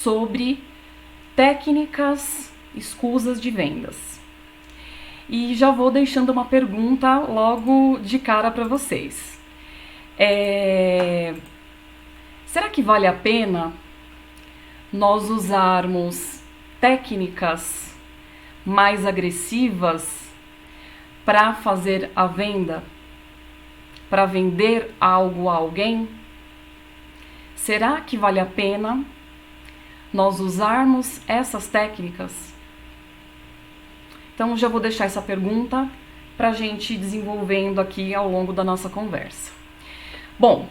sobre técnicas escusas de vendas. E já vou deixando uma pergunta logo de cara para vocês. Será que vale a pena nós usarmos técnicas mais agressivas para fazer a venda? Para vender algo a alguém? Será que vale a pena nós usarmos essas técnicas? Então já vou deixar essa pergunta para a gente ir desenvolvendo aqui ao longo da nossa conversa. Bom,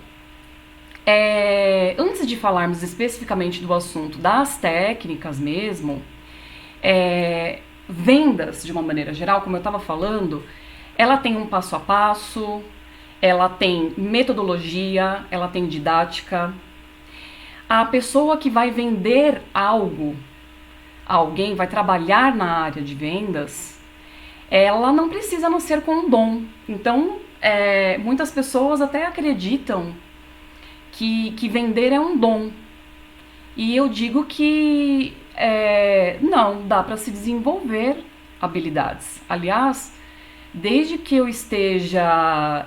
antes de falarmos especificamente do assunto das técnicas mesmo, vendas de uma maneira geral, como eu estava falando, ela tem um passo a passo, ela tem metodologia, ela tem didática. A pessoa que vai vender algo, alguém vai trabalhar na área de vendas, ela não precisa nascer com um dom. Então, muitas pessoas até acreditam que vender é um dom. E eu digo que não, dá para se desenvolver habilidades. Aliás, desde que eu esteja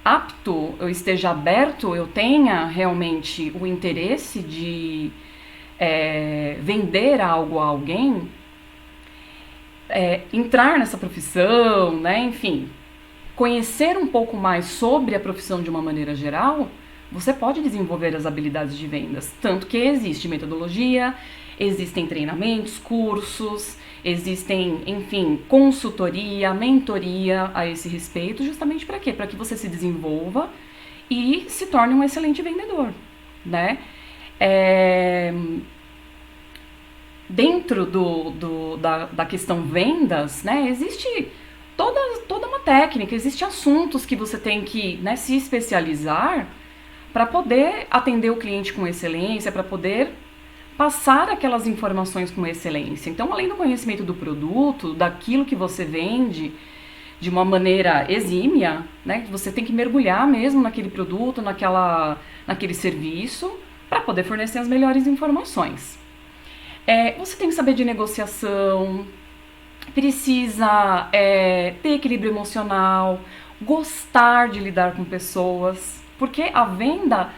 apto, eu esteja aberto, eu tenha realmente o interesse de vender algo a alguém, entrar nessa profissão, né, enfim, conhecer um pouco mais sobre a profissão de uma maneira geral, você pode desenvolver as habilidades de vendas. Tanto que existe metodologia, existem treinamentos, cursos, existem, enfim, consultoria, mentoria a esse respeito, justamente para quê? Para que você se desenvolva e se torne um excelente vendedor, né? Dentro da questão vendas, né, existe toda uma técnica, existem assuntos que você tem que, né, se especializar para poder atender o cliente com excelência, para poder passar aquelas informações com excelência. Então, além do conhecimento do produto, daquilo que você vende de uma maneira exímia, né, você tem que mergulhar mesmo naquele produto, naquele serviço, para poder fornecer as melhores informações. Você tem que saber de negociação, precisa ter equilíbrio emocional, gostar de lidar com pessoas, porque a venda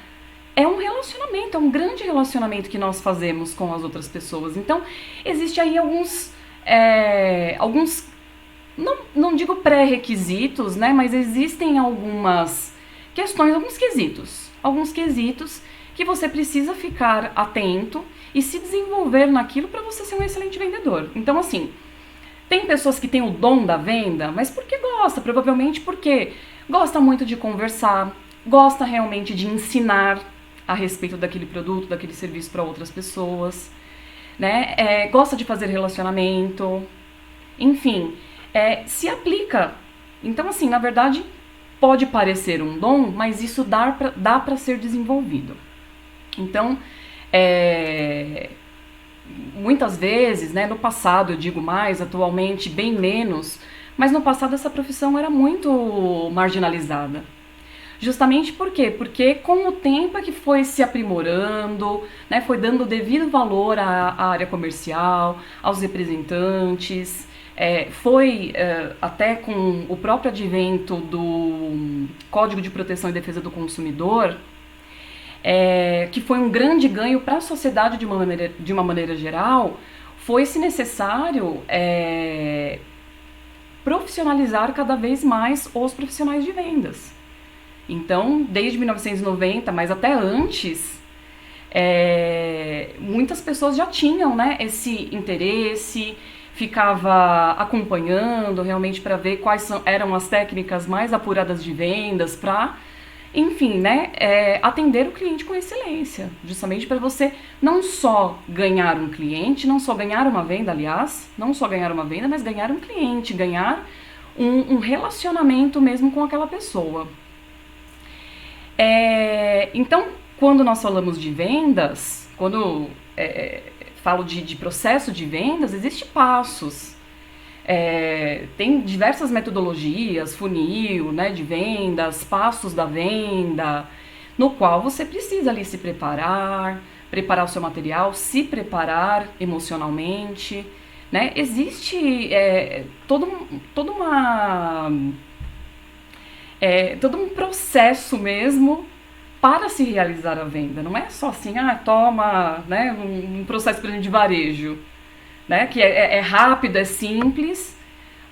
é um relacionamento, é um grande relacionamento que nós fazemos com as outras pessoas. Então, existe aí alguns não digo pré-requisitos, né, mas existem algumas questões, alguns quesitos que você precisa ficar atento e se desenvolver naquilo para você ser um excelente vendedor. Então, assim, tem pessoas que têm o dom da venda, mas porque gosta, provavelmente porque gosta muito de conversar, gosta realmente de ensinar a respeito daquele produto, daquele serviço para outras pessoas, né? Gosta de fazer relacionamento, enfim, se aplica. Então, assim, na verdade, pode parecer um dom, mas isso dá para ser desenvolvido. Então, muitas vezes, né, no passado eu digo mais, atualmente bem menos, mas no passado essa profissão era muito marginalizada. Justamente por quê? Porque com o tempo é que foi se aprimorando, né, foi dando devido valor à área comercial, aos representantes, foi até com o próprio advento do Código de Proteção e Defesa do Consumidor, que foi um grande ganho para a sociedade de uma maneira geral, foi-se necessário profissionalizar cada vez mais os profissionais de vendas. Então, desde 1990, mas até antes, muitas pessoas já tinham, né, esse interesse, ficava acompanhando realmente para ver quais eram as técnicas mais apuradas de vendas para, enfim, né, atender o cliente com excelência, justamente para você não só ganhar um cliente, não só ganhar uma venda, aliás, não só ganhar uma venda, mas ganhar um cliente, ganhar um relacionamento mesmo com aquela pessoa. Então, quando nós falamos de vendas, quando falo de processo de vendas, existem passos. Tem diversas metodologias, funil, né, de vendas, passos da venda, no qual você precisa ali se preparar, preparar o seu material, se preparar emocionalmente, né? Existe todo um processo mesmo para se realizar a venda. Não é só assim, toma, né, um processo, por exemplo, de varejo, né, que é rápido, é simples,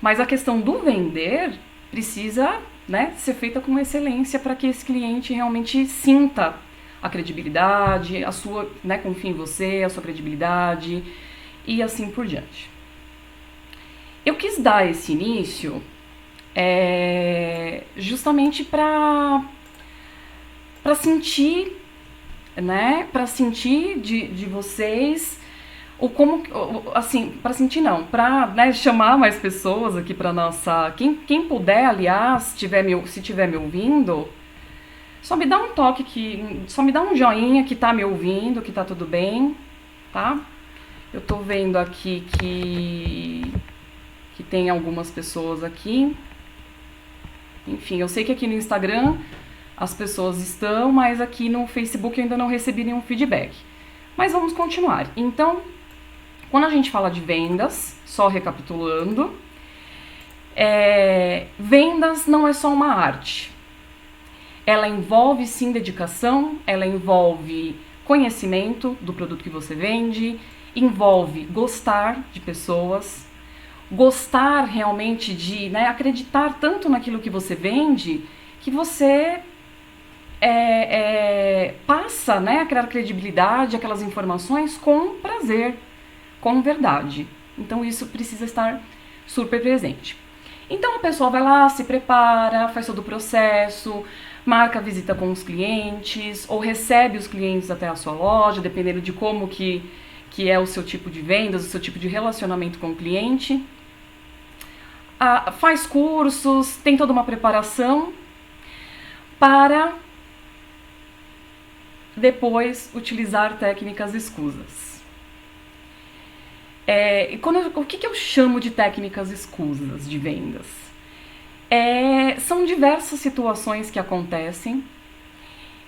mas a questão do vender precisa, né, ser feita com excelência para que esse cliente realmente sinta a credibilidade, a sua, né, confie em você, a sua credibilidade e assim por diante. Eu quis dar esse início justamente para sentir, né, para sentir de vocês o como, assim, para sentir não, para, né, chamar mais pessoas aqui para nossa, quem puder, aliás, se tiver me ouvindo, só me dá um toque só me dá um joinha que tá me ouvindo, que tá tudo bem, tá? Eu tô vendo aqui que tem algumas pessoas aqui. Enfim, eu sei que aqui no Instagram as pessoas estão, mas aqui no Facebook eu ainda não recebi nenhum feedback. Mas vamos continuar. Então, quando a gente fala de vendas, só recapitulando, vendas não é só uma arte. Ela envolve sim dedicação, ela envolve conhecimento do produto que você vende, envolve gostar de pessoas, gostar realmente de, né, acreditar tanto naquilo que você vende que você passa, né, a criar credibilidade, aquelas informações com prazer, com verdade. Então isso precisa estar super presente. Então a pessoa vai lá, se prepara, faz todo o processo, marca a visita com os clientes ou recebe os clientes até a sua loja, dependendo de como que é o seu tipo de vendas, o seu tipo de relacionamento com o cliente. Faz cursos, tem toda uma preparação para depois utilizar técnicas escusas. O que eu chamo de técnicas escusas de vendas? São diversas situações que acontecem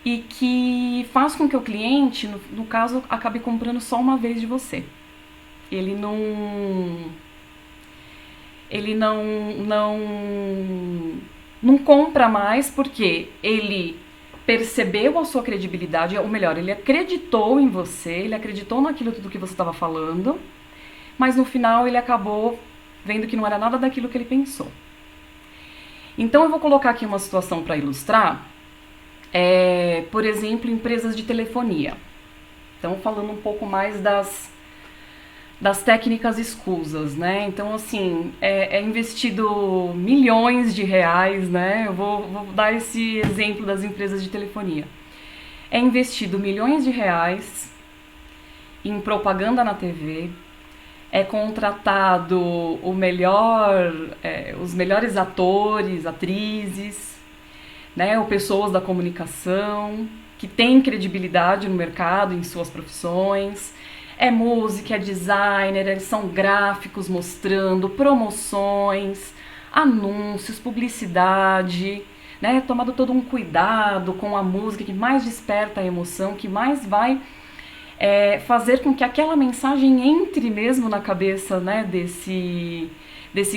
e que faz com que o cliente, no caso, acabe comprando só uma vez de você. Ele não compra mais porque ele percebeu a sua credibilidade, ou melhor, ele acreditou em você, ele acreditou naquilo tudo que você estava falando, mas no final ele acabou vendo que não era nada daquilo que ele pensou. Então eu vou colocar aqui uma situação para ilustrar, por exemplo, empresas de telefonia. Então falando um pouco mais das técnicas escusas, né? Então, assim, é investido milhões de reais, né? Eu vou dar esse exemplo das empresas de telefonia. É investido milhões de reais em propaganda na TV, é contratado os melhores atores, atrizes, né? Ou pessoas da comunicação que têm credibilidade no mercado, em suas profissões. É música, é designer, são gráficos mostrando promoções, anúncios, publicidade, né? Tomado todo um cuidado com a música que mais desperta a emoção, que mais vai fazer com que aquela mensagem entre mesmo na cabeça, né, desse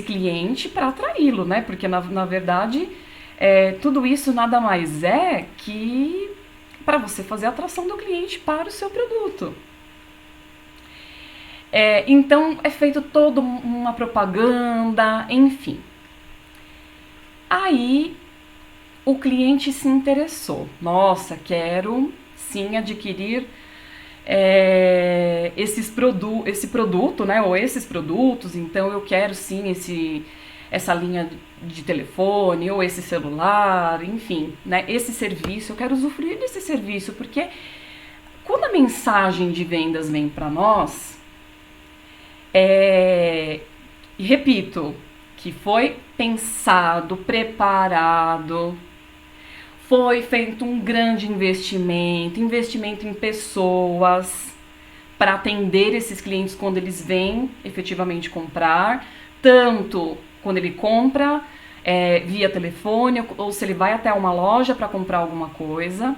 cliente para atraí-lo, né? Porque na verdade tudo isso nada mais é que para você fazer a atração do cliente para o seu produto. Então é feito toda uma propaganda, enfim. Aí o cliente se interessou. Nossa, quero sim adquirir esse produto, né? Ou esses produtos. Então eu quero sim essa linha de telefone ou esse celular, enfim, né? Esse serviço. Eu quero usufruir desse serviço porque quando a mensagem de vendas vem para nós, e repito, que foi pensado, preparado, foi feito um grande investimento em pessoas para atender esses clientes quando eles vêm efetivamente comprar, tanto quando ele compra via telefone ou se ele vai até uma loja para comprar alguma coisa,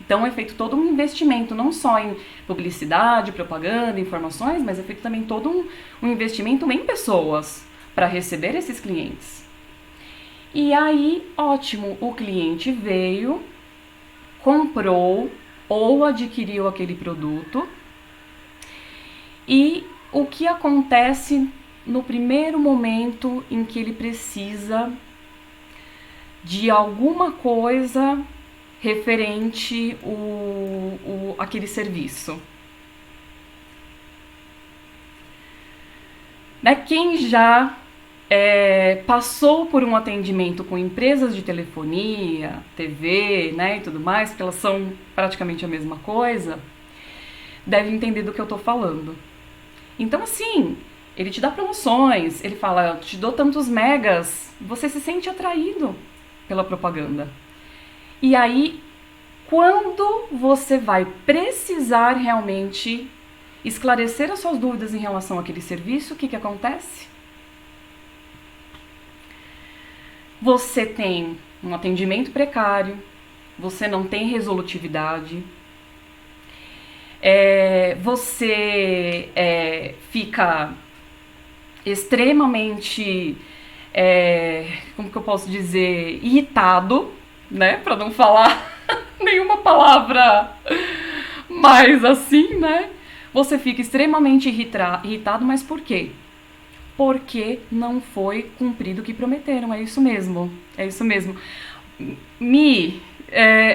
Então é feito todo um investimento, não só em publicidade, propaganda, informações, mas é feito também todo um investimento em pessoas para receber esses clientes. E aí, ótimo, o cliente veio, comprou ou adquiriu aquele produto. E o que acontece no primeiro momento em que ele precisa de alguma coisa referente aquele serviço? Né? Quem já passou por um atendimento com empresas de telefonia, TV, né, e tudo mais, porque elas são praticamente a mesma coisa, deve entender do que eu tô falando. Então, assim, ele te dá promoções, ele fala, eu te dou tantos megas, você se sente atraído pela propaganda. E aí, quando você vai precisar realmente esclarecer as suas dúvidas em relação àquele serviço, o que acontece? Você tem um atendimento precário, você não tem resolutividade, você fica extremamente, como que eu posso dizer, irritado, né, para não falar nenhuma palavra mais assim, né? Você fica extremamente irritado, mas por quê? Porque não foi cumprido o que prometeram, é isso mesmo, é isso mesmo.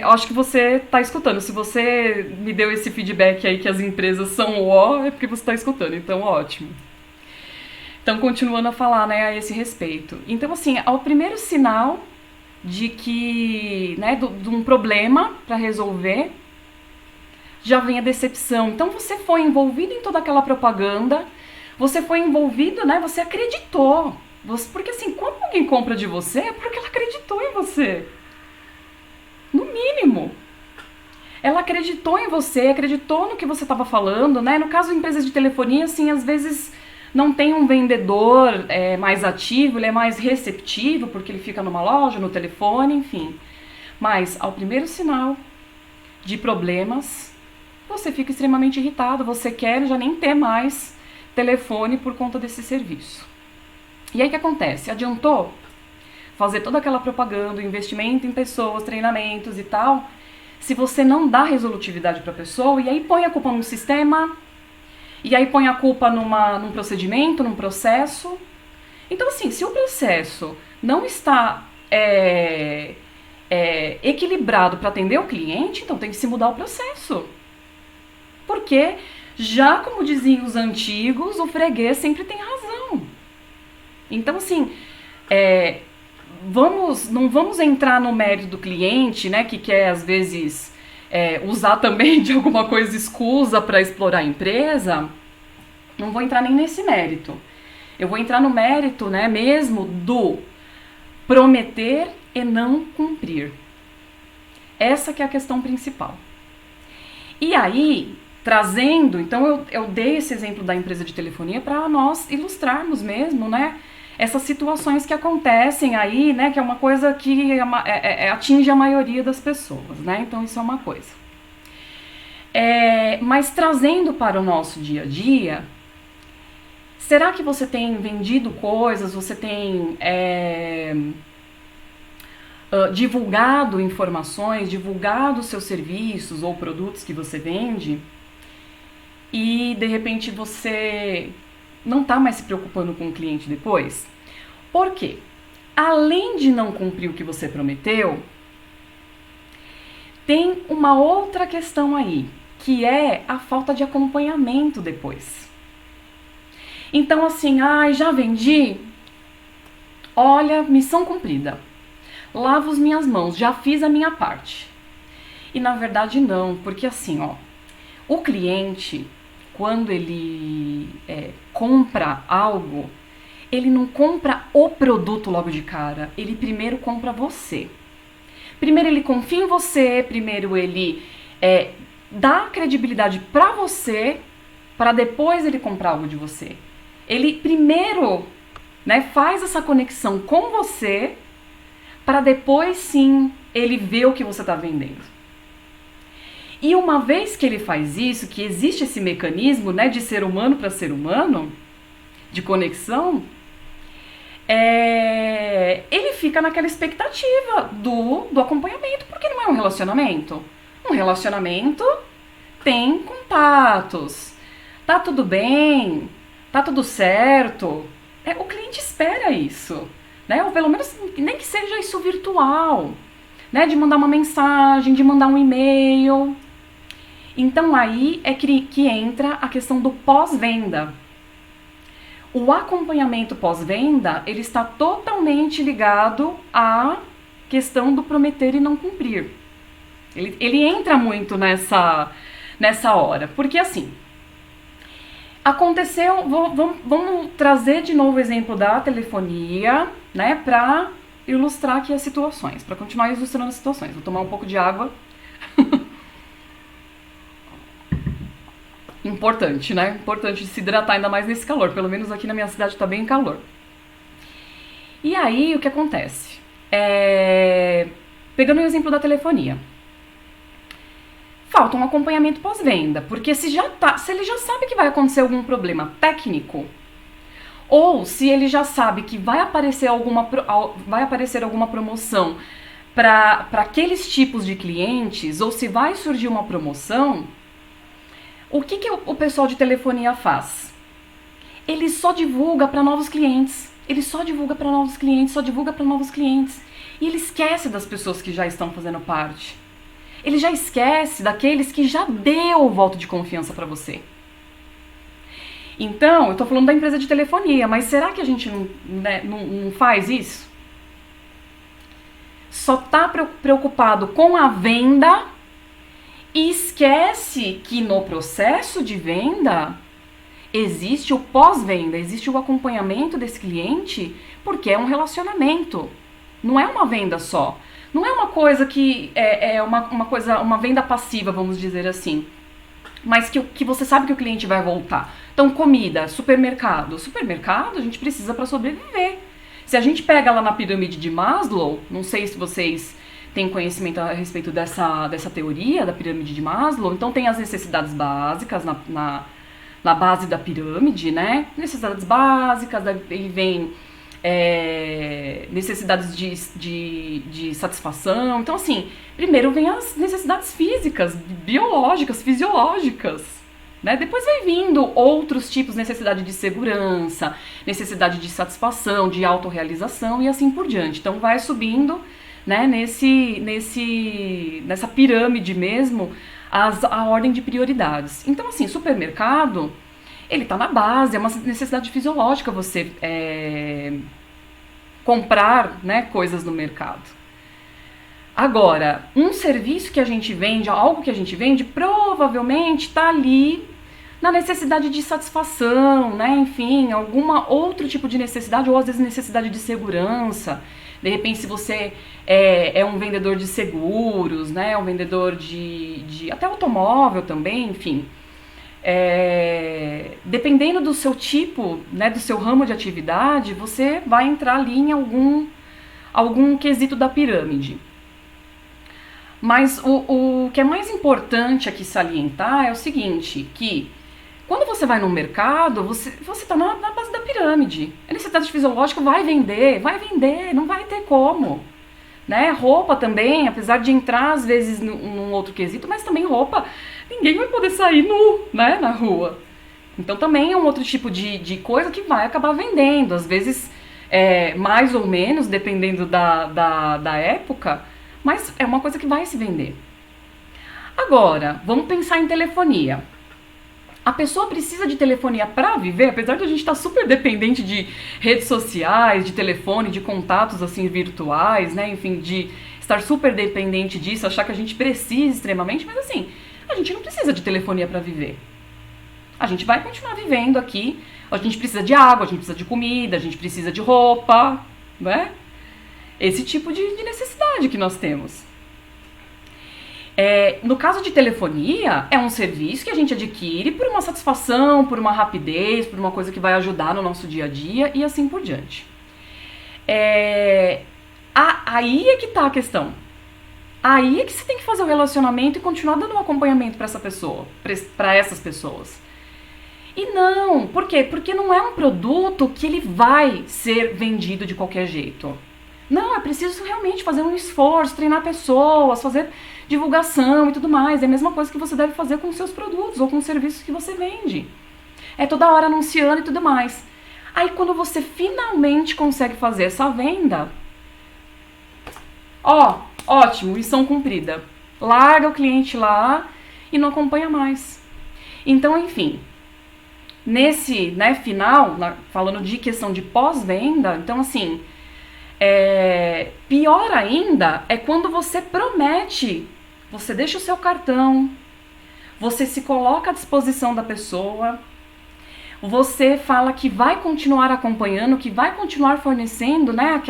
Acho que você está escutando, se você me deu esse feedback aí que as empresas são ó, é porque você está escutando, então ótimo. Então, continuando a falar, né, a esse respeito. Então, assim, o primeiro sinal de que, né, de um problema para resolver, já vem a decepção. Então, você foi envolvido em toda aquela propaganda, você foi envolvido, né, você acreditou. Porque, assim, quando alguém compra de você, é porque ela acreditou em você. No mínimo. Ela acreditou em você, acreditou no que você estava falando, né? No caso de empresas de telefonia, assim, às vezes não tem um vendedor mais ativo, ele é mais receptivo, porque ele fica numa loja, no telefone, enfim. Mas ao primeiro sinal de problemas, você fica extremamente irritado, você quer já nem ter mais telefone por conta desse serviço. E aí o que acontece? Adiantou fazer toda aquela propaganda, investimento em pessoas, treinamentos e tal, se você não dá resolutividade para a pessoa, e aí põe a culpa num sistema, e aí põe a culpa num procedimento, num processo. Então, assim, se o processo não está equilibrado para atender o cliente, então tem que se mudar o processo. Porque, já como diziam os antigos, o freguês sempre tem razão. Então, assim, não vamos entrar no mérito do cliente, né, que quer, às vezes, usar também de alguma coisa escusa para explorar a empresa. Não vou entrar nem nesse mérito. Eu vou entrar no mérito, né, mesmo do prometer e não cumprir. Essa que é a questão principal. E aí, trazendo, então eu dei esse exemplo da empresa de telefonia para nós ilustrarmos mesmo, né, essas situações que acontecem aí, né, que é uma coisa que atinge a maioria das pessoas, né, então isso é uma coisa. Mas trazendo para o nosso dia a dia, será que você tem vendido coisas, você tem divulgado informações, divulgado seus serviços ou produtos que você vende e de repente você não está mais se preocupando com o cliente depois? Por quê? Além de não cumprir o que você prometeu, tem uma outra questão aí, que é a falta de acompanhamento depois. Então, assim, já vendi? Olha, missão cumprida. Lavo as minhas mãos, já fiz a minha parte. E na verdade não, porque assim, o cliente, quando ele compra algo, ele não compra o produto logo de cara, ele primeiro compra você. Primeiro ele confia em você, primeiro ele dá credibilidade pra você, para depois ele comprar algo de você. Ele primeiro, né, faz essa conexão com você, para depois sim ele ver o que você está vendendo. E uma vez que ele faz isso, que existe esse mecanismo, né, de ser humano para ser humano, de conexão, ele fica naquela expectativa do acompanhamento, porque não é um relacionamento. Um relacionamento tem contatos, tá tudo bem, tá tudo certo. O cliente espera isso, né? Ou pelo menos nem que seja isso virtual, né? De mandar uma mensagem, de mandar um e-mail. Então aí é que entra a questão do pós-venda. O acompanhamento pós-venda, ele está totalmente ligado à questão do prometer e não cumprir. Ele entra muito nessa hora, porque assim, aconteceu, vamos trazer de novo o exemplo da telefonia, né, para ilustrar aqui as situações, para continuar ilustrando as situações. Vou tomar um pouco de água. Importante, né? Importante se hidratar ainda mais nesse calor. Pelo menos aqui na minha cidade tá bem calor. E aí, o que acontece? Pegando o exemplo da telefonia. Falta um acompanhamento pós-venda. Porque se ele já sabe que vai acontecer algum problema técnico, ou se ele já sabe que vai aparecer alguma promoção para aqueles tipos de clientes, ou se vai surgir uma promoção, o que o pessoal de telefonia faz? Ele só divulga para novos clientes. Ele só divulga para novos clientes, só divulga para novos clientes. E ele esquece das pessoas que já estão fazendo parte. Ele já esquece daqueles que já deu o voto de confiança para você. Então, eu estou falando da empresa de telefonia, mas será que a gente não faz isso? Só está preocupado com a venda e esquece que no processo de venda existe o pós-venda, existe o acompanhamento desse cliente, porque é um relacionamento. Não é uma venda só. Não é uma coisa que uma venda passiva, vamos dizer assim. Mas que você sabe que o cliente vai voltar. Então, comida, supermercado. Supermercado a gente precisa para sobreviver. Se a gente pega lá na pirâmide de Maslow, não sei se vocês têm conhecimento a respeito dessa teoria da pirâmide de Maslow, então tem as necessidades básicas na base da pirâmide, né? Necessidades básicas, aí vem necessidades de satisfação. Então, assim, primeiro vem as necessidades físicas, biológicas, fisiológicas, né? Depois vai vindo outros tipos, necessidade de segurança, necessidade de satisfação, de autorrealização e assim por diante. Então, vai subindo, né, nessa pirâmide mesmo, a ordem de prioridades. Então, assim, supermercado, ele está na base, é uma necessidade fisiológica você comprar, né, coisas no mercado. Agora, um serviço que a gente vende, algo que a gente vende, provavelmente está ali na necessidade de satisfação, né, enfim, alguma outro tipo de necessidade, ou às vezes necessidade de segurança. De repente, se você é um vendedor de seguros, né, um vendedor de até automóvel também, enfim. Dependendo do seu tipo, né, do seu ramo de atividade, você vai entrar ali em algum quesito da pirâmide. Mas o que é mais importante aqui salientar é o seguinte, que quando você vai no mercado, você está na base da pirâmide. A necessidade fisiológica vai vender, não vai ter como. Né? Roupa também, apesar de entrar às vezes num outro quesito, mas também roupa, ninguém vai poder sair nu, né, na rua. Então também é um outro tipo de coisa que vai acabar vendendo, às vezes mais ou menos, dependendo da época, mas é uma coisa que vai se vender. Agora, vamos pensar em telefonia. A pessoa precisa de telefonia para viver, apesar de a gente estar super dependente de redes sociais, de telefone, de contatos assim virtuais, né? Enfim, de estar super dependente disso, achar que a gente precisa extremamente, mas assim, a gente não precisa de telefonia para viver. A gente vai continuar vivendo aqui, a gente precisa de água, a gente precisa de comida, a gente precisa de roupa, né? Esse tipo de necessidade que nós temos. No caso de telefonia, é um serviço que a gente adquire por uma satisfação, por uma rapidez, por uma coisa que vai ajudar no nosso dia a dia e assim por diante. Aí é que tá a questão. Aí é que você tem que fazer o relacionamento e continuar dando um acompanhamento para essa pessoa, para essas pessoas. E não, por quê? Porque não é um produto que ele vai ser vendido de qualquer jeito. Não, é preciso realmente fazer um esforço, treinar pessoas, fazer divulgação e tudo mais. É a mesma coisa que você deve fazer com os seus produtos ou com os serviços que você vende. É toda hora anunciando e tudo mais. Aí quando você finalmente consegue fazer essa venda, ó, ótimo, missão cumprida. Larga o cliente lá e não acompanha mais. Então, enfim, nesse, né, final, falando de questão de pós-venda, então assim, pior ainda é quando você promete, você deixa o seu cartão, você se coloca à disposição da pessoa, você fala que vai continuar acompanhando, que vai continuar fornecendo, né,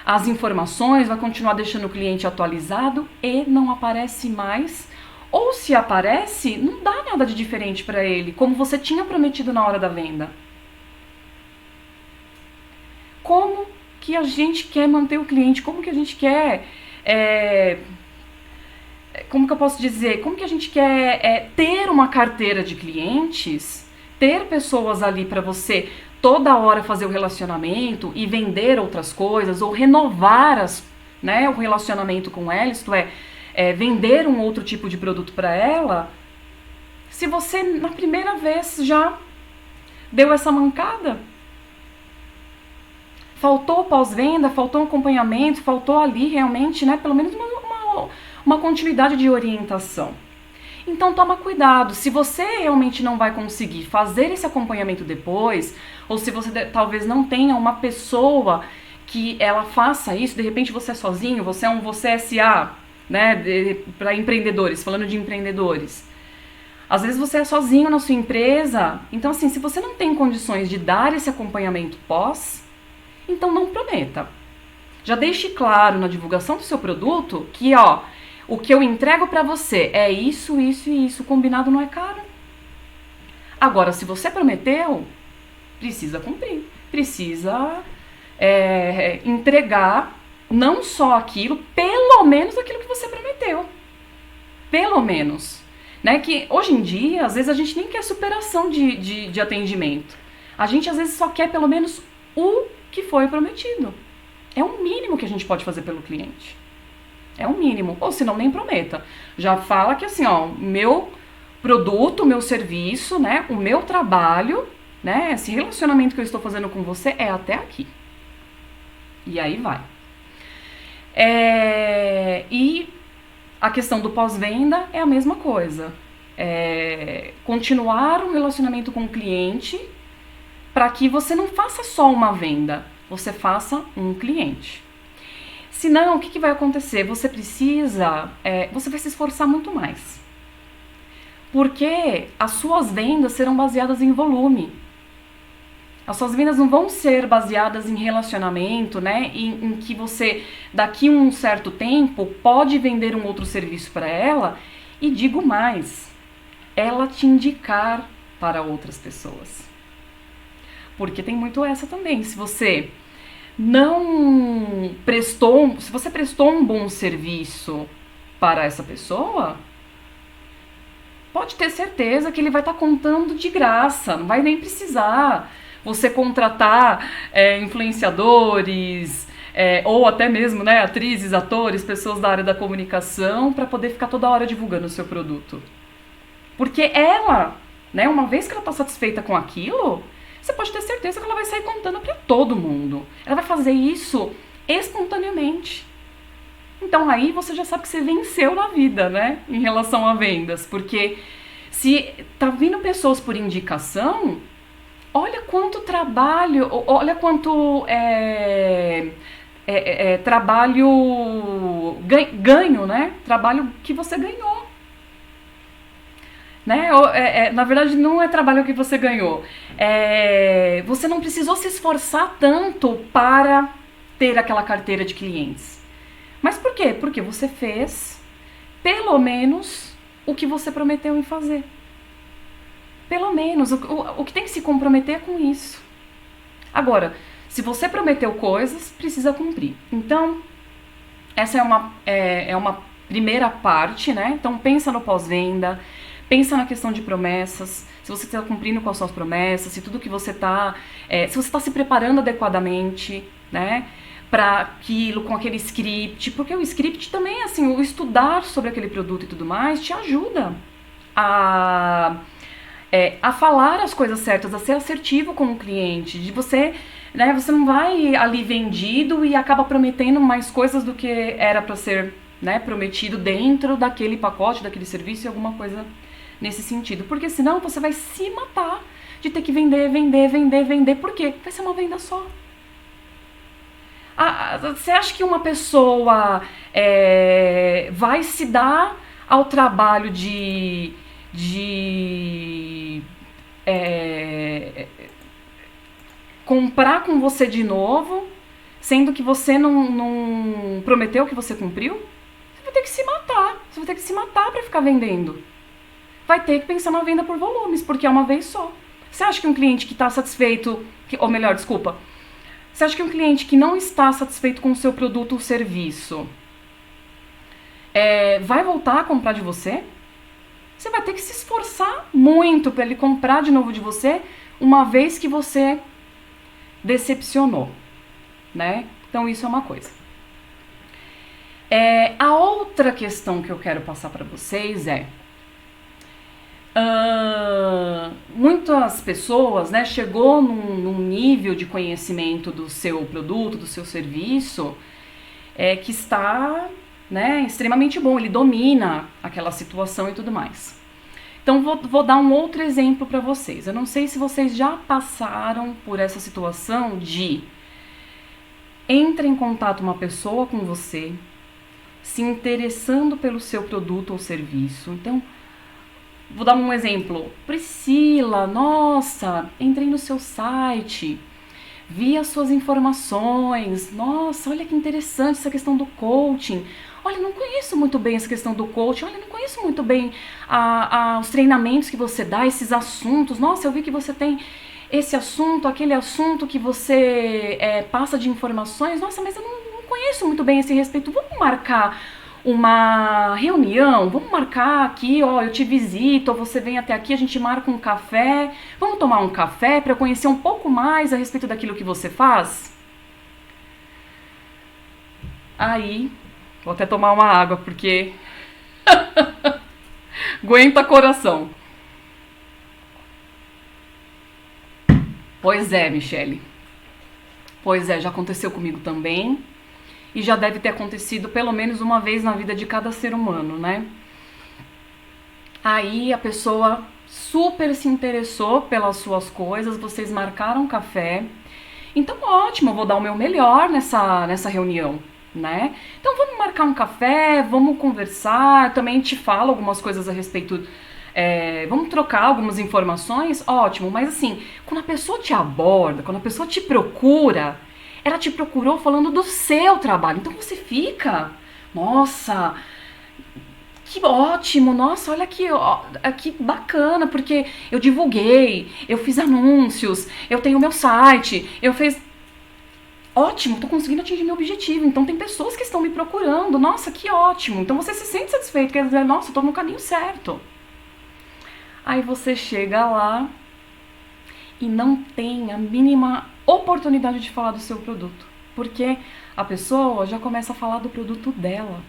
as informações, vai continuar deixando o cliente atualizado e não aparece mais. Ou se aparece, não dá nada de diferente para ele, como você tinha prometido na hora da venda. Como que a gente quer manter o cliente? Como que a gente quer... como que eu posso dizer? Como que a gente quer ter uma carteira de clientes, ter pessoas ali para você toda hora fazer o relacionamento e vender outras coisas, ou renovar né, o relacionamento com ela, isto vender um outro tipo de produto para ela, se você na primeira vez já deu essa mancada? Faltou pós-venda, faltou acompanhamento, faltou ali realmente, né, pelo menos uma continuidade de orientação. Então toma cuidado, se você realmente não vai conseguir fazer esse acompanhamento depois, ou se você talvez não tenha uma pessoa que ela faça isso, de repente você é sozinho, você é um SA, né, para empreendedores, falando de empreendedores. Às vezes você é sozinho na sua empresa, então assim, se você não tem condições de dar esse acompanhamento pós, então não prometa. Já deixe claro na divulgação do seu produto que, ó, o que eu entrego para você é isso, isso e isso, combinado não é caro. Agora, se você prometeu, precisa cumprir, precisa entregar não só aquilo, pelo menos aquilo que você prometeu. Pelo menos. Né? Que hoje em dia, às vezes a gente nem quer superação de atendimento. A gente às vezes só quer pelo menos o que foi prometido. É o mínimo que a gente pode fazer pelo cliente. É o mínimo. Ou se não, nem prometa. Já fala que assim, ó, meu produto, meu serviço, né, o meu trabalho, né, esse relacionamento que eu estou fazendo com você é até aqui. E aí vai. E a questão do pós-venda é a mesma coisa. Continuar um relacionamento com o cliente para que você não faça só uma venda, você faça um cliente. Senão, o que vai acontecer? Você vai se esforçar muito mais. Porque as suas vendas serão baseadas em volume. As suas vendas não vão ser baseadas em relacionamento, né? Em que você, daqui a um certo tempo, pode vender um outro serviço para ela e, digo mais, ela te indicar para outras pessoas. Porque tem muito essa também. Se você prestou um bom serviço para essa pessoa, pode ter certeza que ele vai estar contando de graça, não vai nem precisar você contratar influenciadores, ou até mesmo, né, atrizes, atores, pessoas da área da comunicação para poder ficar toda hora divulgando o seu produto. Porque ela, né, uma vez que ela está satisfeita com aquilo, você pode ter certeza que ela vai sair contando para todo mundo. Ela vai fazer isso espontaneamente. Então aí você já sabe que você venceu na vida, né, em relação a vendas. Porque se tá vindo pessoas por indicação, olha quanto trabalho, olha quanto trabalho ganho, né? Trabalho que você ganhou. Né? Na verdade, não é trabalho que você ganhou. Você não precisou se esforçar tanto para ter aquela carteira de clientes. Mas por quê? Porque você fez, pelo menos, o que você prometeu em fazer. Pelo menos, o que tem que se comprometer é com isso. Agora, se você prometeu coisas, precisa cumprir. Então, essa é uma primeira parte, né? Então pensa no pós-venda, pensa na questão de promessas, se você está cumprindo com as suas promessas, se tudo que você está, se você está se preparando adequadamente, né? Para aquilo, com aquele script, porque o script também, assim, o estudar sobre aquele produto e tudo mais, te ajuda a falar as coisas certas, a ser assertivo com o cliente, de você, né, você não vai ali vendido e acaba prometendo mais coisas do que era para ser, né, prometido dentro daquele pacote, daquele serviço e alguma coisa nesse sentido, porque senão você vai se matar de ter que vender, por quê? Vai ser uma venda só. Você acha que uma pessoa vai se dar ao trabalho de comprar com você de novo, sendo que você não prometeu que você cumpriu? Você vai ter que se matar. Você vai ter que se matar para ficar vendendo. Vai ter que pensar na venda por volumes, porque é uma vez só. Você acha que um cliente que está satisfeito, ou melhor, desculpa, você acha que um cliente que não está satisfeito com o seu produto ou serviço vai voltar a comprar de você? Você vai ter que se esforçar muito para ele comprar de novo de você, uma vez que você decepcionou, né? Então isso é uma coisa. A outra questão que eu quero passar para vocês muitas pessoas, né, chegou num nível de conhecimento do seu produto, do seu serviço, que está, né, extremamente bom, ele domina aquela situação e tudo mais. Então vou dar um outro exemplo para vocês. Eu não sei se vocês já passaram por essa situação de entra em contato uma pessoa com você, se interessando pelo seu produto ou serviço. Então, vou dar um exemplo. Priscila, nossa, entrei no seu site, vi as suas informações, nossa, olha que interessante essa questão do coaching. Olha, não conheço muito bem essa questão do coaching, olha, não conheço muito bem os treinamentos que você dá, esses assuntos. Nossa, eu vi que você tem esse assunto, aquele assunto que você passa de informações. Nossa, mas eu não conheço muito bem esse respeito. Vamos marcar uma reunião, vamos marcar aqui, ó, eu te visito, ou você vem até aqui, a gente marca um café, vamos tomar um café para conhecer um pouco mais a respeito daquilo que você faz? Aí, vou até tomar uma água, porque aguenta coração. Pois é, Michele. Pois é, já aconteceu comigo também. E já deve ter acontecido pelo menos uma vez na vida de cada ser humano, né? Aí a pessoa super se interessou pelas suas coisas, vocês marcaram um café. Então ótimo, eu vou dar o meu melhor nessa reunião, né? Então vamos marcar um café, vamos conversar, também te falo algumas coisas a respeito, vamos trocar algumas informações, ótimo. Mas assim, quando a pessoa te aborda, quando a pessoa te procura, ela te procurou falando do seu trabalho. Então você fica, nossa, que ótimo, nossa, olha que bacana, porque eu divulguei, eu fiz anúncios, eu tenho meu site, eu fiz... Ótimo, tô conseguindo atingir meu objetivo. Então tem pessoas que estão me procurando, nossa, que ótimo. Então você se sente satisfeito, quer dizer, nossa, eu tô no caminho certo. Aí você chega lá e não tem a mínima oportunidade de falar do seu produto, porque a pessoa já começa a falar do produto dela.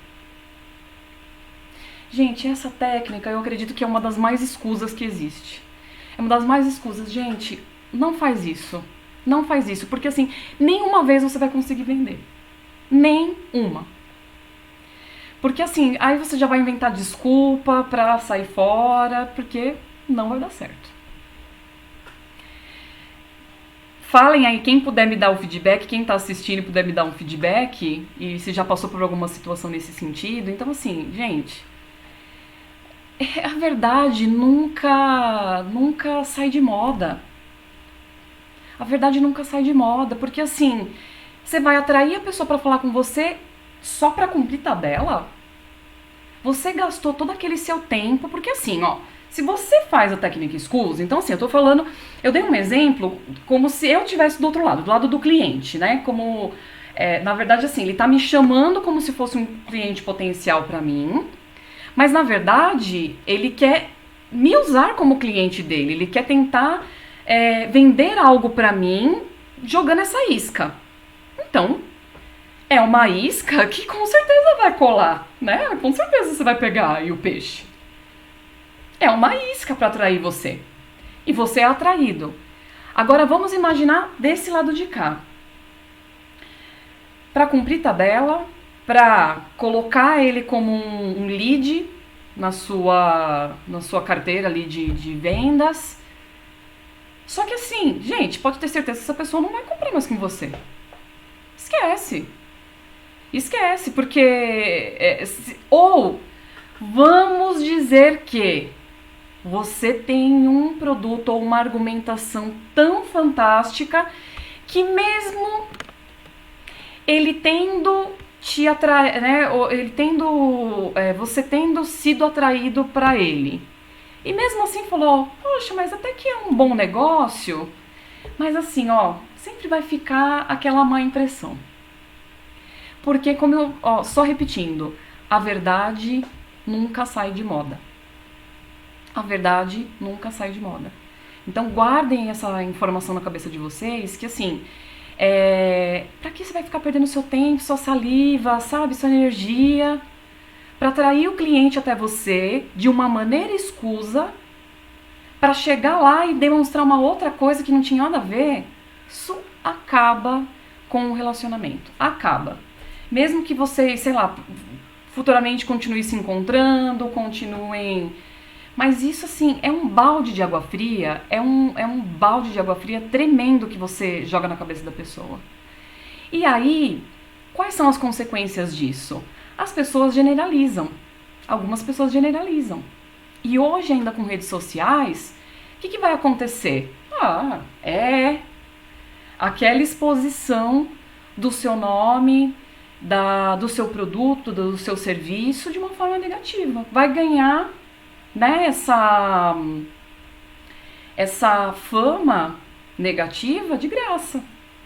Gente, essa técnica eu acredito que é uma das mais escusas que existe. É uma das mais escusas. Gente, não faz isso. Não faz isso, porque assim, nenhuma vez você vai conseguir vender. Nenhuma. Porque assim, aí você já vai inventar desculpa pra sair fora, porque não vai dar certo. Falem aí, quem puder me dar o feedback, quem tá assistindo e puder me dar um feedback, e se já passou por alguma situação nesse sentido. Então assim, gente, a verdade nunca sai de moda. A verdade nunca sai de moda, porque assim, você vai atrair a pessoa pra falar com você só pra cumprir tabela? Você gastou todo aquele seu tempo, porque assim, ó, se você faz a técnica SCUS, então assim, eu dei um exemplo como se eu estivesse do outro lado, do lado do cliente, né? Como Na verdade, assim, ele está me chamando como se fosse um cliente potencial para mim, mas na verdade ele quer me usar como cliente dele, ele quer tentar vender algo para mim jogando essa isca. Então, é uma isca que com certeza vai colar, né? Com certeza você vai pegar aí o peixe. É uma isca para atrair você. E você é atraído. Agora vamos imaginar desse lado de cá. Para cumprir tabela, para colocar ele como um lead na sua carteira ali de vendas. Só que assim, gente, pode ter certeza que essa pessoa não vai comprar mais com você. Esquece. Esquece, porque... ou vamos dizer que você tem um produto ou uma argumentação tão fantástica que mesmo ele tendo te atraído, né, você tendo sido atraído para ele, e mesmo assim falou, poxa, mas até que é um bom negócio, mas assim, sempre vai ficar aquela má impressão. Porque, só repetindo, a verdade nunca sai de moda. A verdade nunca sai de moda. Então guardem essa informação na cabeça de vocês, que assim, pra que você vai ficar perdendo seu tempo, sua saliva, sabe, sua energia, para atrair o cliente até você de uma maneira escusa, para chegar lá e demonstrar uma outra coisa que não tinha nada a ver? Isso acaba com o relacionamento. Acaba. Mesmo que vocês, sei lá, futuramente continuem se encontrando, continuem... Mas isso, assim, é um balde de água fria, é um balde de água fria tremendo que você joga na cabeça da pessoa. E aí, quais são as consequências disso? As pessoas generalizam. Algumas pessoas generalizam. E hoje, ainda com redes sociais, o que vai acontecer? Aquela exposição do seu nome, do seu produto, do seu serviço de uma forma negativa. Vai ganhar, né, essa fama negativa de graça.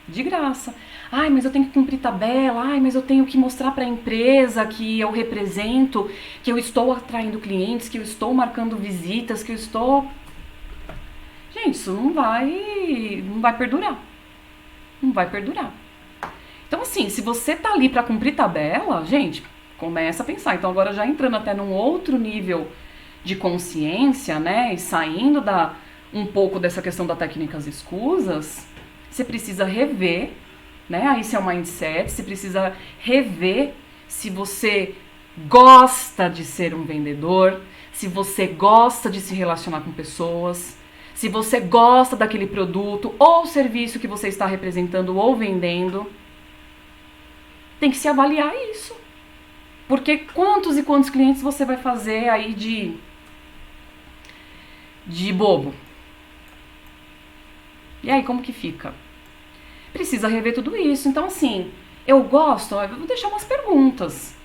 De graça. Ai, mas eu tenho que cumprir tabela. Ai, mas eu tenho que mostrar para a empresa que eu represento, que eu estou atraindo clientes, que eu estou marcando visitas, que eu estou... Gente, isso não vai perdurar. Não vai perdurar. Então, assim, se você tá ali para cumprir tabela, gente, começa a pensar. Então, agora já entrando até num outro nível de consciência, né, e saindo um pouco dessa questão das técnicas escusas, você precisa rever, né, aí isso é um mindset, você precisa rever se você gosta de ser um vendedor, se você gosta de se relacionar com pessoas, se você gosta daquele produto ou serviço que você está representando ou vendendo. Tem que se avaliar isso. Porque quantos e quantos clientes você vai fazer aí de bobo? E aí, como que fica? Precisa rever tudo isso. Então, assim, eu vou deixar umas perguntas.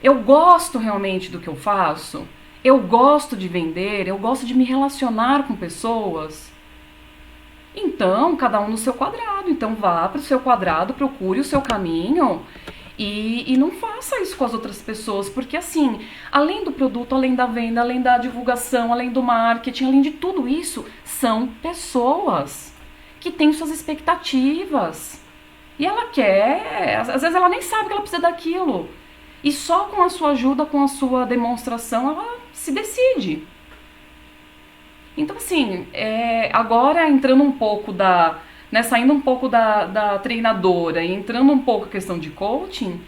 Eu gosto realmente do que eu faço? Eu gosto de vender? Eu gosto de me relacionar com pessoas? Então, cada um no seu quadrado. Então, vá para o seu quadrado, procure o seu caminho e não faça isso com as outras pessoas. Porque, assim, além do produto, além da venda, além da divulgação, além do marketing, além de tudo isso, são pessoas que têm suas expectativas. E ela quer, às vezes ela nem sabe que ela precisa daquilo. E só com a sua ajuda, com a sua demonstração, ela se decide. Então, assim, agora entrando um pouco saindo um pouco da treinadora e entrando um pouco a questão de coaching,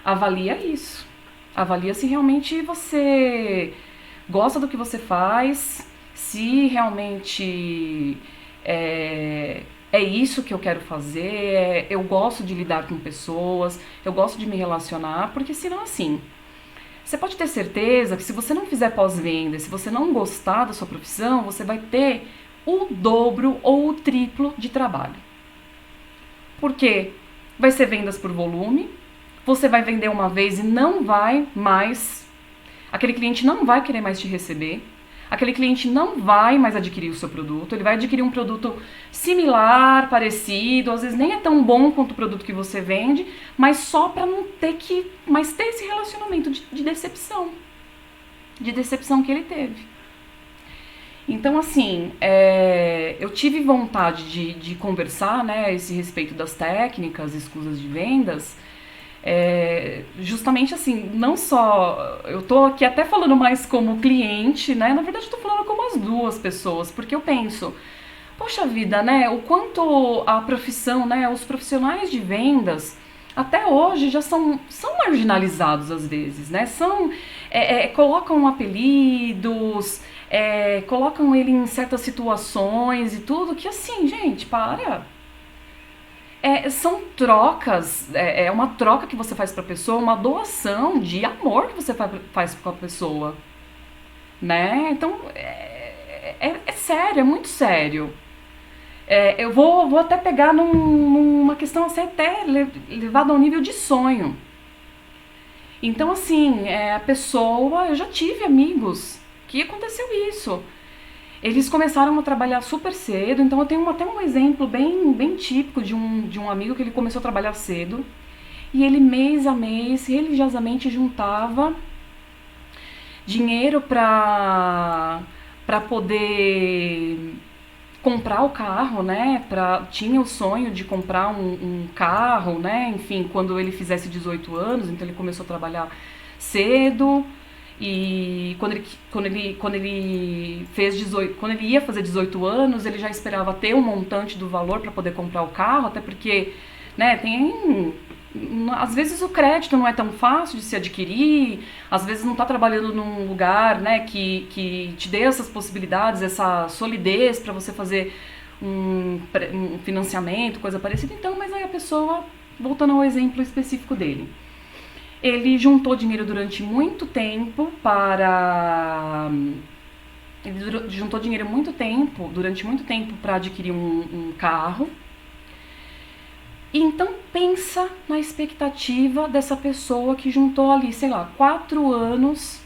avalia isso. Avalia se realmente você gosta do que você faz, se realmente é isso que eu quero fazer, eu gosto de lidar com pessoas, eu gosto de me relacionar, porque senão, assim, você pode ter certeza que se você não fizer pós-venda, se você não gostar da sua profissão, você vai ter o dobro ou o triplo de trabalho. Porque vai ser vendas por volume, você vai vender uma vez e não vai mais, aquele cliente não vai querer mais te receber, aquele cliente não vai mais adquirir o seu produto, ele vai adquirir um produto similar, parecido, às vezes nem é tão bom quanto o produto que você vende, mas só para não ter que mais ter esse relacionamento de decepção que ele teve. Então, assim, eu tive vontade de conversar, né, a esse respeito das técnicas escusas de vendas, justamente assim, não só, eu tô aqui até falando mais como cliente, né, na verdade eu tô falando como as duas pessoas, porque eu penso, poxa vida, né, o quanto a profissão, né, os profissionais de vendas, até hoje já são marginalizados às vezes, né, colocam apelidos, colocam ele em certas situações e tudo, que assim, gente, para. São trocas, é uma troca que você faz pra pessoa, uma doação de amor que você faz com a pessoa, né? Então, é sério, é muito sério. Eu vou até pegar numa questão assim, até levada ao nível de sonho. Então, assim, a pessoa, eu já tive amigos que aconteceu isso. Eles começaram a trabalhar super cedo, então eu tenho até um exemplo bem típico de um amigo que ele começou a trabalhar cedo e ele mês a mês religiosamente juntava dinheiro para poder comprar o carro, né? Tinha o sonho de comprar um carro, né? Enfim, quando ele fizesse 18 anos, então ele começou a trabalhar cedo. E quando ele ia fazer 18 anos, ele já esperava ter um montante do valor para poder comprar o carro, até porque, né, às vezes o crédito não é tão fácil de se adquirir, às vezes não está trabalhando num lugar, né, que te dê essas possibilidades, essa solidez para você fazer um financiamento, coisa parecida. Então, mas aí a pessoa, voltando ao exemplo específico dele, ele juntou dinheiro durante muito tempo durante muito tempo para adquirir um carro. E então pensa na expectativa dessa pessoa que juntou ali, sei lá, 4 anos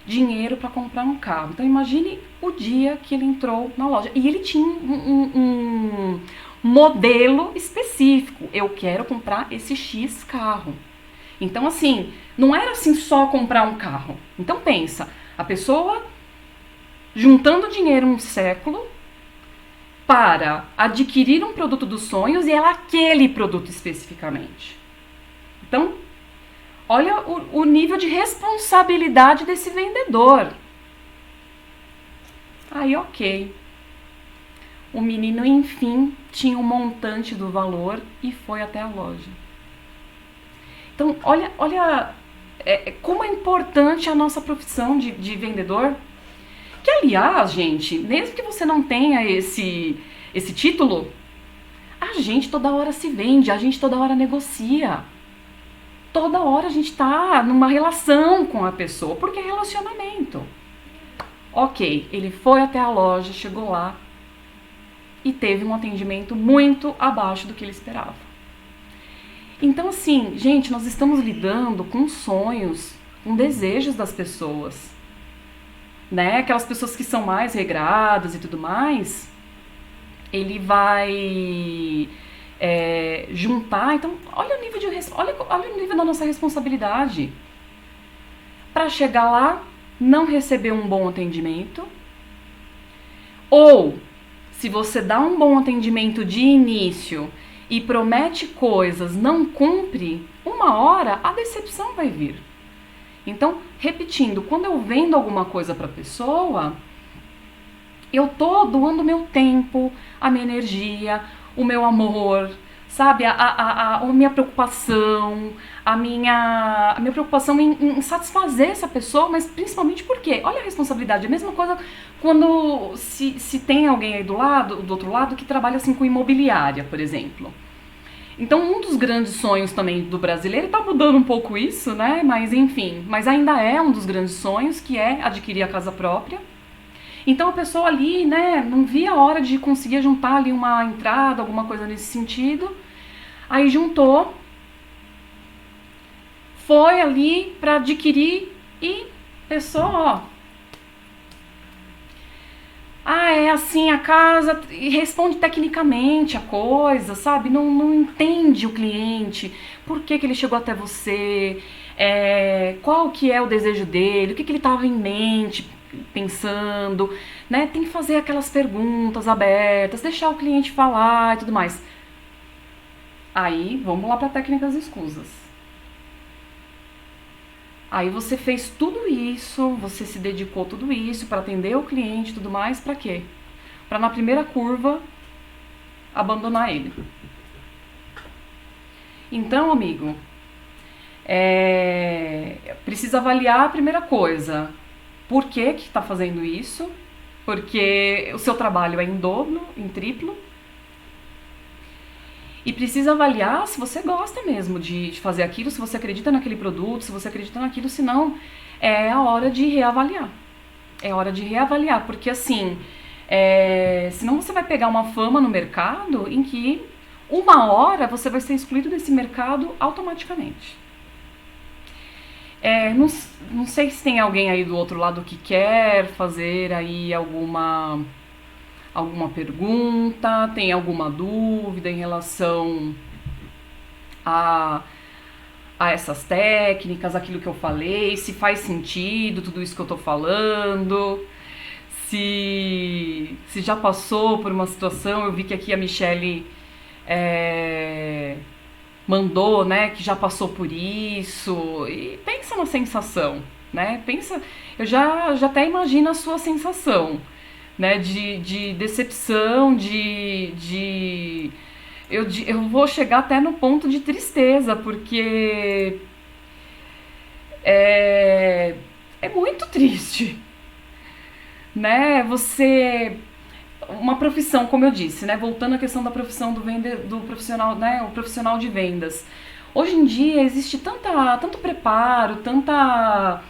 dinheiro para comprar um carro. Então imagine o dia que ele entrou na loja. E ele tinha um modelo específico. Eu quero comprar esse X carro. Então, assim, não era assim só comprar um carro. Então pensa, a pessoa juntando dinheiro um século para adquirir um produto dos sonhos e ela aquele produto especificamente. Então, olha o nível de responsabilidade desse vendedor. Aí, ok. O menino, enfim, tinha um montante do valor e foi até a loja. Então, olha como é importante a nossa profissão de vendedor. Que, aliás, gente, mesmo que você não tenha esse título, a gente toda hora se vende, a gente toda hora negocia. Toda hora a gente tá numa relação com a pessoa, porque é relacionamento. Ok, ele foi até a loja, chegou lá e teve um atendimento muito abaixo do que ele esperava. Então, assim, gente, nós estamos lidando com sonhos, com desejos das pessoas, né? Aquelas pessoas que são mais regradas e tudo mais, ele vai juntar. Então, olha o nível olha o nível da nossa responsabilidade para chegar lá, não receber um bom atendimento, ou se você dá um bom atendimento de início e promete coisas, não cumpre, uma hora a decepção vai vir. Então, repetindo, quando eu vendo alguma coisa para a pessoa, eu tô doando meu tempo, a minha energia, o meu amor, sabe? A minha preocupação, a minha preocupação em satisfazer essa pessoa, mas principalmente porque, olha a responsabilidade, a mesma coisa quando se tem alguém aí do outro lado, que trabalha assim com imobiliária, por exemplo. Então, um dos grandes sonhos também do brasileiro, tá mudando um pouco isso, né? Mas enfim, mas ainda é um dos grandes sonhos, que é adquirir a casa própria. Então a pessoa ali, né, não via a hora de conseguir juntar ali uma entrada, alguma coisa nesse sentido. Aí juntou, foi ali para adquirir e pessoa, ó, ah, é assim a casa, e responde tecnicamente a coisa, sabe? Não entende o cliente, por que que ele chegou até você, qual que é o desejo dele, o que que ele estava em mente, pensando, né? Tem que fazer aquelas perguntas abertas, deixar o cliente falar e tudo mais. Aí, vamos lá para técnicas escusas. Aí você fez tudo isso, você se dedicou tudo isso para atender o cliente e tudo mais, para quê? Para na primeira curva abandonar ele. Então, amigo, precisa avaliar a primeira coisa. Por que que está fazendo isso? Porque o seu trabalho é em dobro, em triplo. E precisa avaliar se você gosta mesmo de fazer aquilo, se você acredita naquele produto, se você acredita naquilo, senão é a hora de reavaliar. É hora de reavaliar, porque assim, senão você vai pegar uma fama no mercado em que uma hora você vai ser excluído desse mercado automaticamente. Não sei se tem alguém aí do outro lado que quer fazer aí alguma pergunta, tem alguma dúvida em relação a essas técnicas, aquilo que eu falei, se faz sentido tudo isso que eu tô falando, se já passou por uma situação, eu vi que aqui a Michele mandou, né, que já passou por isso, e pensa na sensação, né, eu já até imagino a sua sensação, né, de decepção, eu vou chegar até no ponto de tristeza, porque é muito triste, né, uma profissão, como eu disse, né, voltando à questão da profissão do profissional, né, o profissional de vendas. Hoje em dia existe tanto preparo, tanta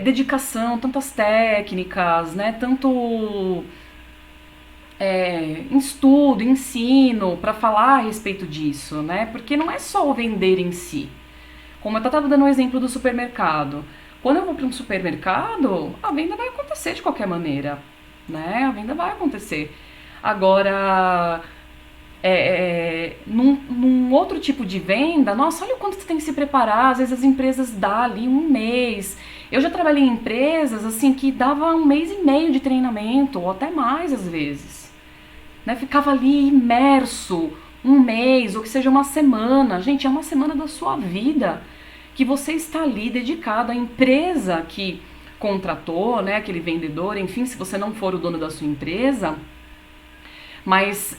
dedicação, tantas técnicas, né, tanto estudo, ensino para falar a respeito disso, né, porque não é só o vender em si. Como eu estava dando o exemplo do supermercado. Quando eu vou para um supermercado, a venda vai acontecer de qualquer maneira, né? A venda vai acontecer. Agora, num outro tipo de venda, nossa, olha o quanto você tem que se preparar. Às vezes as empresas dão ali um mês. Eu já trabalhei em empresas assim que dava 1 mês e meio de treinamento, ou até mais às vezes. Né? Ficava ali imerso 1 mês, ou que seja uma semana. Gente, é uma semana da sua vida que você está ali dedicado à empresa que contratou, né, aquele vendedor, enfim, se você não for o dono da sua empresa, mas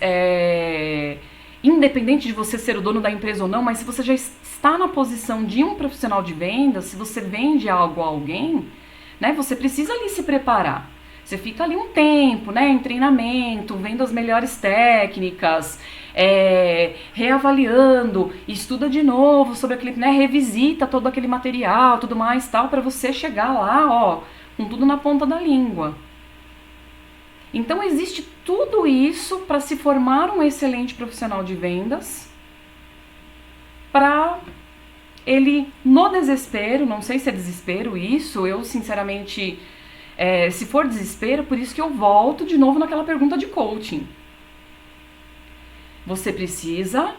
independente de você ser o dono da empresa ou não, mas se você já está na posição de um profissional de vendas, se você vende algo a alguém, né, você precisa ali se preparar. Você fica ali um tempo, né, em treinamento, vendo as melhores técnicas, reavaliando, estuda de novo sobre aquele, né, revisita todo aquele material, tudo mais, tal, para você chegar lá, ó, com tudo na ponta da língua. Então existe tudo isso para se formar um excelente profissional de vendas, para ele, no desespero, não sei se é desespero isso, eu sinceramente, se for desespero, por isso que eu volto de novo naquela pergunta de coaching. Você precisa,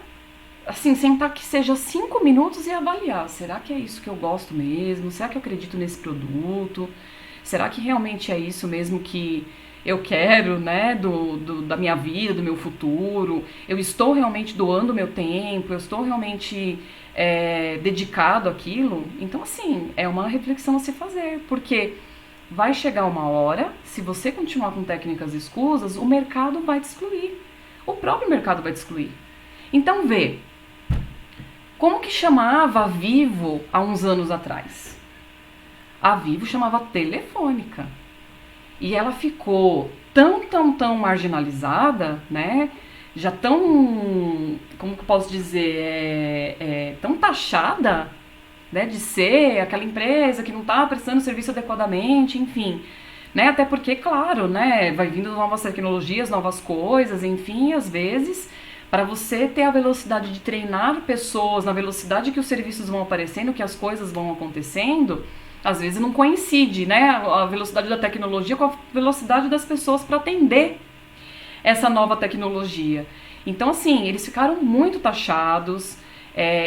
assim, sentar que seja 5 minutos e avaliar. Será que é isso que eu gosto mesmo? Será que eu acredito nesse produto? Será que realmente é isso mesmo que eu quero, né, da minha vida, do meu futuro? Eu estou realmente doando meu tempo? Eu estou realmente dedicado àquilo? Então, assim, é uma reflexão a se fazer, porque vai chegar uma hora, se você continuar com técnicas escusas, o mercado vai te excluir. O próprio mercado vai te excluir. Então, vê, como que chamava a Vivo há uns anos atrás? A Vivo chamava Telefônica. E ela ficou tão marginalizada, né? Já tão, como que eu posso dizer, tão taxada, né? De ser aquela empresa que não está prestando serviço adequadamente, enfim. Né? Até porque, claro, né? Vai vindo novas tecnologias, novas coisas, enfim, às vezes, para você ter a velocidade de treinar pessoas, na velocidade que os serviços vão aparecendo, que as coisas vão acontecendo, Às vezes não coincide, né, a velocidade da tecnologia com a velocidade das pessoas para atender essa nova tecnologia. Então, assim, eles ficaram muito taxados.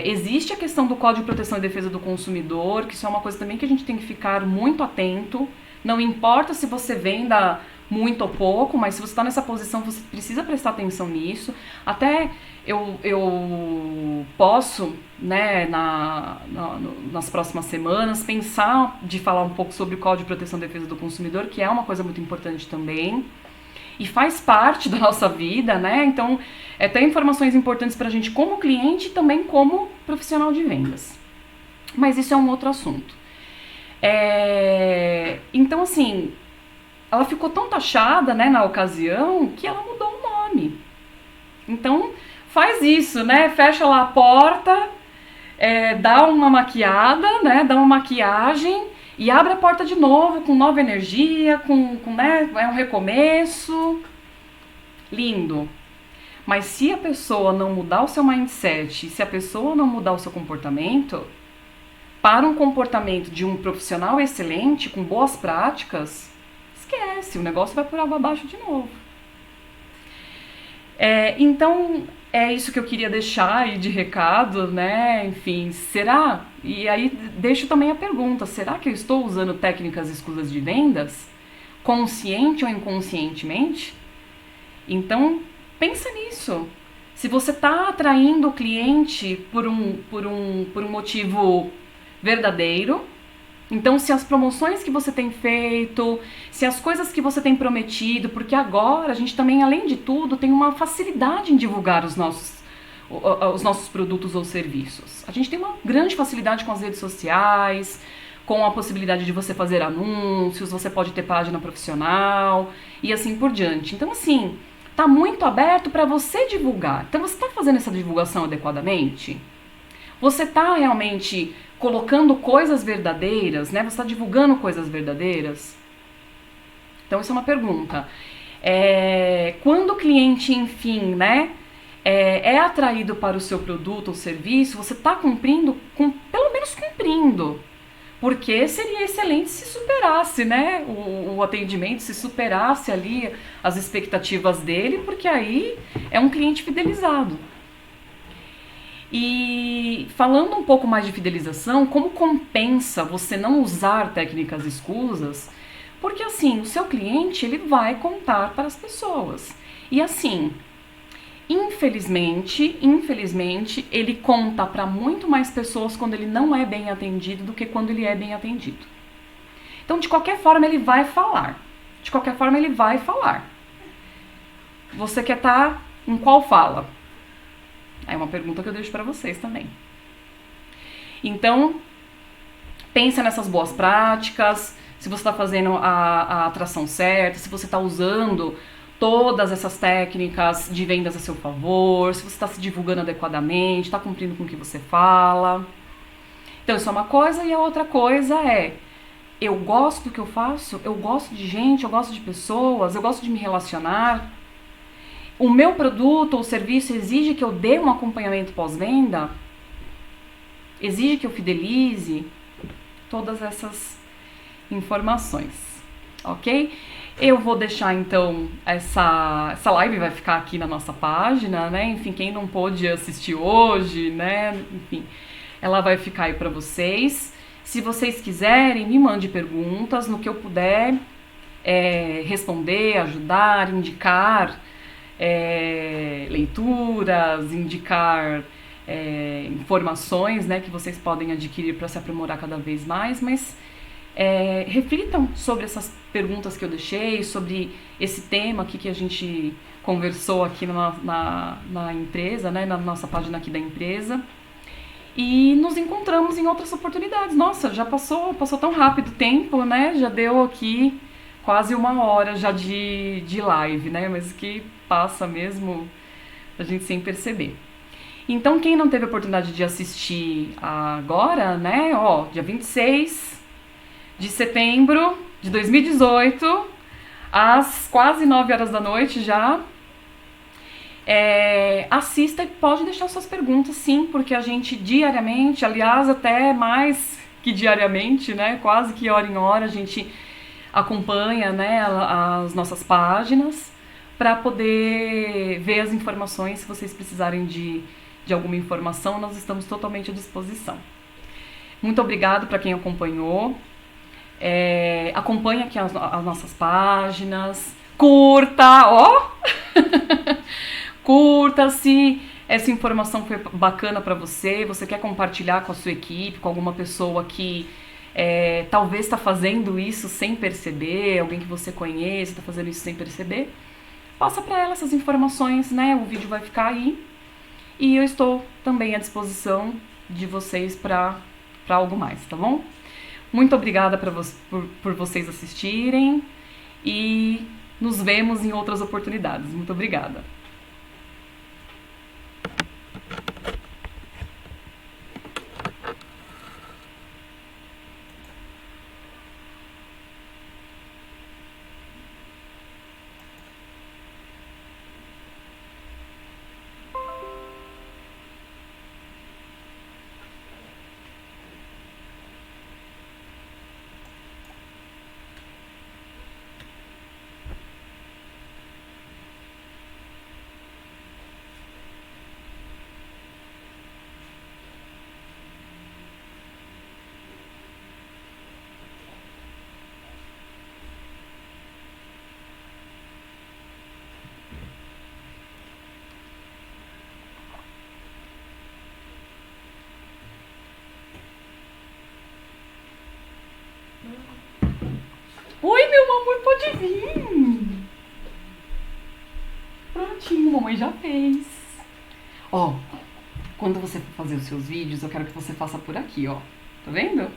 Existe a questão do Código de Proteção e Defesa do Consumidor, que isso é uma coisa também que a gente tem que ficar muito atento. Não importa se você venda muito ou pouco, mas se você está nessa posição, você precisa prestar atenção nisso. Até eu posso, né, nas próximas semanas, pensar de falar um pouco sobre o Código de Proteção e Defesa do Consumidor, que é uma coisa muito importante também. E faz parte da nossa vida, né? Então, tem informações importantes para a gente como cliente e também como profissional de vendas. Mas isso é um outro assunto. Então, assim, ela ficou tão taxada, né, na ocasião, que ela mudou o nome. Então, faz isso, né? Fecha lá a porta, dá uma maquiada, né? Dá uma maquiagem e abre a porta de novo, com nova energia, né, é um recomeço. Lindo. Mas se a pessoa não mudar o seu mindset, se a pessoa não mudar o seu comportamento, para um comportamento de um profissional excelente, com boas práticas, esquece, o negócio vai por água abaixo de novo. Então, é isso que eu queria deixar aí de recado, né? Enfim, será? E aí deixo também a pergunta, será que eu estou usando técnicas escusas de vendas? Consciente ou inconscientemente? Então, pensa nisso. Se você está atraindo o cliente por um motivo verdadeiro, então se as promoções que você tem feito, se as coisas que você tem prometido, porque agora a gente também, além de tudo, tem uma facilidade em divulgar os nossos produtos ou serviços. A gente tem uma grande facilidade com as redes sociais, com a possibilidade de você fazer anúncios, você pode ter página profissional e assim por diante. Então, assim, tá muito aberto para você divulgar. Então, você está fazendo essa divulgação adequadamente? Você está realmente colocando coisas verdadeiras, né? Você está divulgando coisas verdadeiras? Então, isso é uma pergunta. Quando o cliente, enfim, né, é atraído para o seu produto ou serviço, você está cumprindo, pelo menos cumprindo. Porque seria excelente se superasse, né, o atendimento, se superasse ali as expectativas dele, porque aí é um cliente fidelizado. E falando um pouco mais de fidelização, como compensa você não usar técnicas escusas? Porque assim, o seu cliente, ele vai contar para as pessoas. E assim, infelizmente, ele conta para muito mais pessoas quando ele não é bem atendido do que quando ele é bem atendido. Então, de qualquer forma, ele vai falar. Você quer estar em qual fala? É uma pergunta que eu deixo para vocês também. Então, pensa nessas boas práticas, se você está fazendo a atração certa, se você está usando todas essas técnicas de vendas a seu favor, se você está se divulgando adequadamente, está cumprindo com o que você fala. Então, isso é uma coisa, e a outra coisa eu gosto do que eu faço, eu gosto de gente, eu gosto de pessoas, eu gosto de me relacionar. O meu produto ou serviço exige que eu dê um acompanhamento pós-venda? Exige que eu fidelize? Todas essas informações, ok? Eu vou deixar então, essa live vai ficar aqui na nossa página, né? Enfim, quem não pôde assistir hoje, né? Enfim, ela vai ficar aí para vocês. Se vocês quiserem, me mande perguntas no que eu puder responder, ajudar, indicar leituras, indicar informações, né, que vocês podem adquirir para se aprimorar cada vez mais, mas reflitam sobre essas perguntas que eu deixei, sobre esse tema aqui que a gente conversou aqui na empresa, né, na nossa página aqui da empresa, e nos encontramos em outras oportunidades. Nossa, já passou tão rápido o tempo, né, já deu aqui quase 1 hora já de live, né, mas que passa mesmo a gente sem perceber. Então, quem não teve a oportunidade de assistir agora, né, dia 26 de setembro de 2018, às quase 9 horas da noite já, assista e pode deixar suas perguntas, sim, porque a gente diariamente, aliás, até mais que diariamente, né, quase que hora em hora a gente acompanha, né, as nossas páginas para poder ver as informações. Se vocês precisarem de alguma informação, nós estamos totalmente à disposição. Muito obrigado para quem acompanhou. Acompanhe aqui as nossas páginas. Curta, ó! Curta se essa informação foi bacana para você, você quer compartilhar com a sua equipe, com alguma pessoa que talvez está fazendo isso sem perceber, alguém que você conhece está fazendo isso sem perceber, passa para ela essas informações, né? O vídeo vai ficar aí e eu estou também à disposição de vocês para algo mais, tá bom? Muito obrigada por vocês assistirem e nos vemos em outras oportunidades. Muito obrigada. Oi, meu amor, pode vir. Prontinho, mamãe já fez. Ó, quando você for fazer os seus vídeos, eu quero que você faça por aqui, ó. Tá vendo?